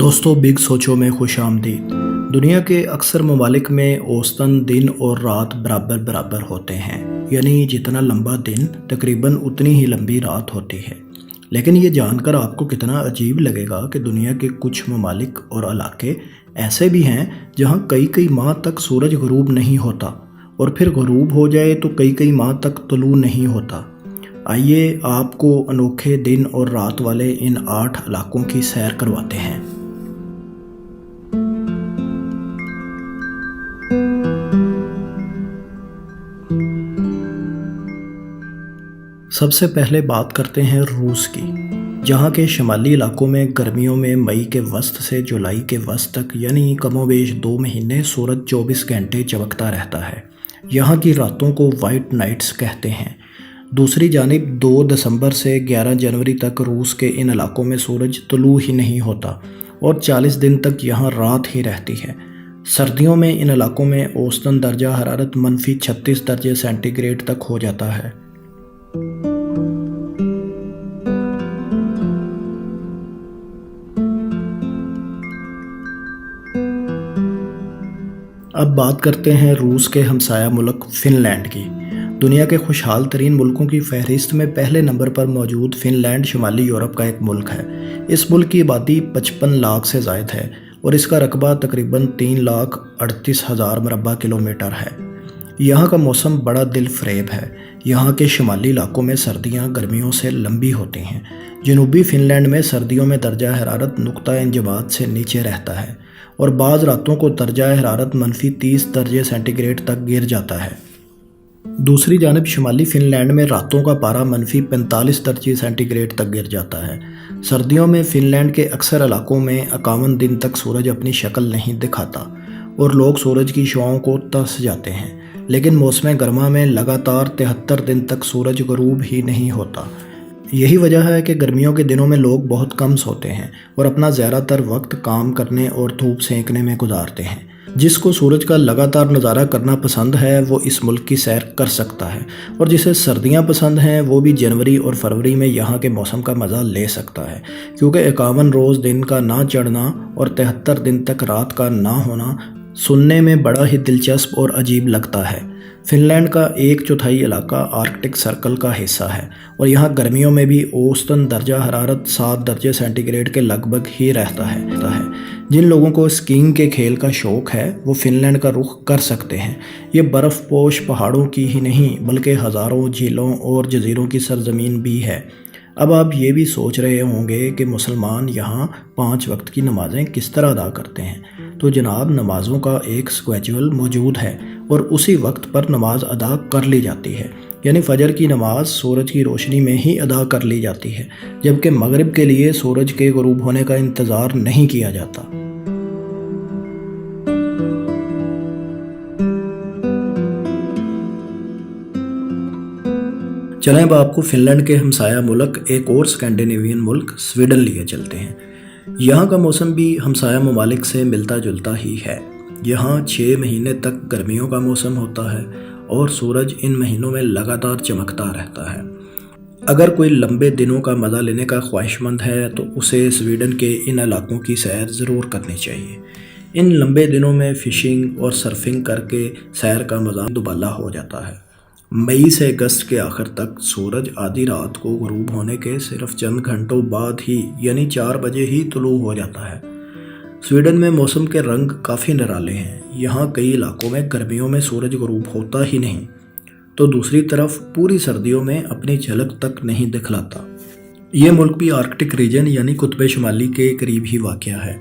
دوستو بگ سوچوں میں خوش آمدید۔ دنیا کے اکثر ممالک میں اوسطاً دن اور رات برابر ہوتے ہیں، یعنی جتنا لمبا دن تقریباً اتنی ہی لمبی رات ہوتی ہے۔ لیکن یہ جان کر آپ کو کتنا عجیب لگے گا کہ دنیا کے کچھ ممالک اور علاقے ایسے بھی ہیں جہاں کئی ماہ تک سورج غروب نہیں ہوتا، اور پھر غروب ہو جائے تو کئی ماہ تک طلوع نہیں ہوتا۔ آئیے آپ کو انوکھے دن اور رات والے ان 8 علاقوں کی سیر کرواتے ہیں۔ سب سے پہلے بات کرتے ہیں روس کی، جہاں کے شمالی علاقوں میں گرمیوں میں مئی کے وسط سے جولائی کے وسط تک یعنی کم و بیش 2 مہینے سورج 24 گھنٹے چمکتا رہتا ہے۔ یہاں کی راتوں کو وائٹ نائٹس کہتے ہیں۔ دوسری جانب 2 دسمبر سے 11 جنوری تک روس کے ان علاقوں میں سورج طلوع ہی نہیں ہوتا اور 40 دن تک یہاں رات ہی رہتی ہے۔ سردیوں میں ان علاقوں میں اوسطاً درجہ حرارت -36 درجے سینٹی گریڈ تک ہو جاتا ہے۔ اب بات کرتے ہیں روس کے ہمسایہ ملک فن لینڈ کی۔ دنیا کے خوشحال ترین ملکوں کی فہرست میں پہلے نمبر پر موجود فن لینڈ شمالی یورپ کا ایک ملک ہے۔ اس ملک کی آبادی 55 لاکھ سے زائد ہے اور اس کا رقبہ تقریباً 3,38,000 مربع کلومیٹر ہے۔ یہاں کا موسم بڑا دل فریب ہے۔ یہاں کے شمالی علاقوں میں سردیاں گرمیوں سے لمبی ہوتی ہیں۔ جنوبی فن لینڈ میں سردیوں میں درجہ حرارت نقطہ انجماد سے نیچے رہتا ہے اور بعض راتوں کو درجہ حرارت -30 درجے سینٹی گریڈ تک گر جاتا ہے۔ دوسری جانب شمالی فن لینڈ میں راتوں کا پارا -45 درجے سینٹی گریڈ تک گر جاتا ہے۔ سردیوں میں فن لینڈ کے اکثر علاقوں میں 51 دن تک سورج اپنی شکل نہیں دکھاتا اور لوگ سورج کی شعاعوں کو ترس جاتے ہیں۔ لیکن موسم گرما میں لگاتار 73 دن تک سورج غروب ہی نہیں ہوتا۔ یہی وجہ ہے کہ گرمیوں کے دنوں میں لوگ بہت کم سوتے ہیں اور اپنا زیادہ تر وقت کام کرنے اور دھوپ سینکنے میں گزارتے ہیں۔ جس کو سورج کا لگاتار نظارہ کرنا پسند ہے وہ اس ملک کی سیر کر سکتا ہے، اور جسے سردیاں پسند ہیں وہ بھی جنوری اور فروری میں یہاں کے موسم کا مزہ لے سکتا ہے، کیونکہ 51 روز دن کا نہ چڑھنا اور 73 دن تک رات کا نہ ہونا سننے میں بڑا ہی دلچسپ اور عجیب لگتا ہے۔ فن لینڈ کا 1/4 علاقہ آرکٹک سرکل کا حصہ ہے اور یہاں گرمیوں میں بھی اوسطاً درجہ حرارت 7 درجے سینٹی گریڈ کے لگ بھگ ہی رہتا ہے۔ جن لوگوں کو اسکیئنگ کے کھیل کا شوق ہے وہ فن لینڈ کا رخ کر سکتے ہیں۔ یہ برف پوش پہاڑوں کی ہی نہیں بلکہ ہزاروں جھیلوں اور جزیروں کی سرزمین بھی ہے۔ اب آپ یہ بھی سوچ رہے ہوں گے کہ مسلمان یہاں 5 وقت کی نمازیں کس طرح ادا کرتے ہیں؟ تو جناب، نمازوں کا ایک سکیجول موجود ہے اور اسی وقت پر نماز ادا کر لی جاتی ہے، یعنی فجر کی نماز سورج کی روشنی میں ہی ادا کر لی جاتی ہے، جبکہ مغرب کے لیے سورج کے غروب ہونے کا انتظار نہیں کیا جاتا۔ چلیں اب آپ کو فن لینڈ کے ہمسایہ ملک ایک اور اسکینڈینیوین ملک سویڈن لیے چلتے ہیں۔ یہاں کا موسم بھی ہمسایہ ممالک سے ملتا جلتا ہی ہے۔ یہاں 6 مہینے تک گرمیوں کا موسم ہوتا ہے اور سورج ان مہینوں میں لگاتار چمکتا رہتا ہے۔ اگر کوئی لمبے دنوں کا مزہ لینے کا خواہش مند ہے تو اسے سویڈن کے ان علاقوں کی سیر ضرور کرنی چاہیے۔ ان لمبے دنوں میں فشنگ اور سرفنگ کر کے سیر کا مزہ دوبالا ہو جاتا ہے۔ مئی سے اگست کے آخر تک سورج آدھی رات کو غروب ہونے کے صرف چند گھنٹوں بعد ہی یعنی 4 بجے ہی طلوع ہو جاتا ہے۔ سویڈن میں موسم کے رنگ کافی نرالے ہیں۔ یہاں کئی علاقوں میں گرمیوں میں سورج غروب ہوتا ہی نہیں تو دوسری طرف پوری سردیوں میں اپنی جھلک تک نہیں دکھلاتا۔ یہ ملک بھی آرکٹک ریجن یعنی قطب شمالی کے قریب ہی واقع ہے۔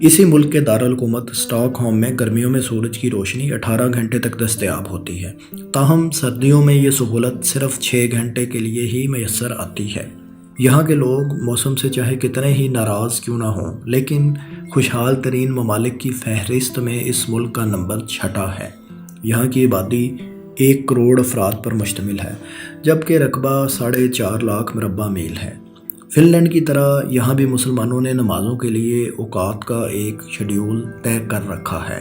اسی ملک کے دارالحکومت اسٹاک ہوم میں گرمیوں میں سورج کی روشنی 18 گھنٹے تک دستیاب ہوتی ہے، تاہم سردیوں میں یہ سہولت صرف 6 گھنٹے کے لیے ہی میسر آتی ہے۔ یہاں کے لوگ موسم سے چاہے کتنے ہی ناراض کیوں نہ ہوں، لیکن خوشحال ترین ممالک کی فہرست میں اس ملک کا نمبر 6 ہے۔ یہاں کی آبادی 1 کروڑ افراد پر مشتمل ہے، جبکہ رقبہ 4.5 لاکھ مربع میل ہے۔ فن لینڈ کی طرح یہاں بھی مسلمانوں نے نمازوں کے لیے اوقات کا ایک شیڈول طے کر رکھا ہے۔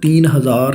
3,000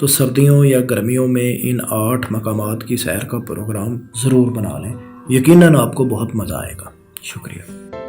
تو سردیوں یا گرمیوں میں ان 8 مقامات کی سیر کا پروگرام ضرور بنا لیں، یقیناً آپ کو بہت مزہ آئے گا۔ شکریہ۔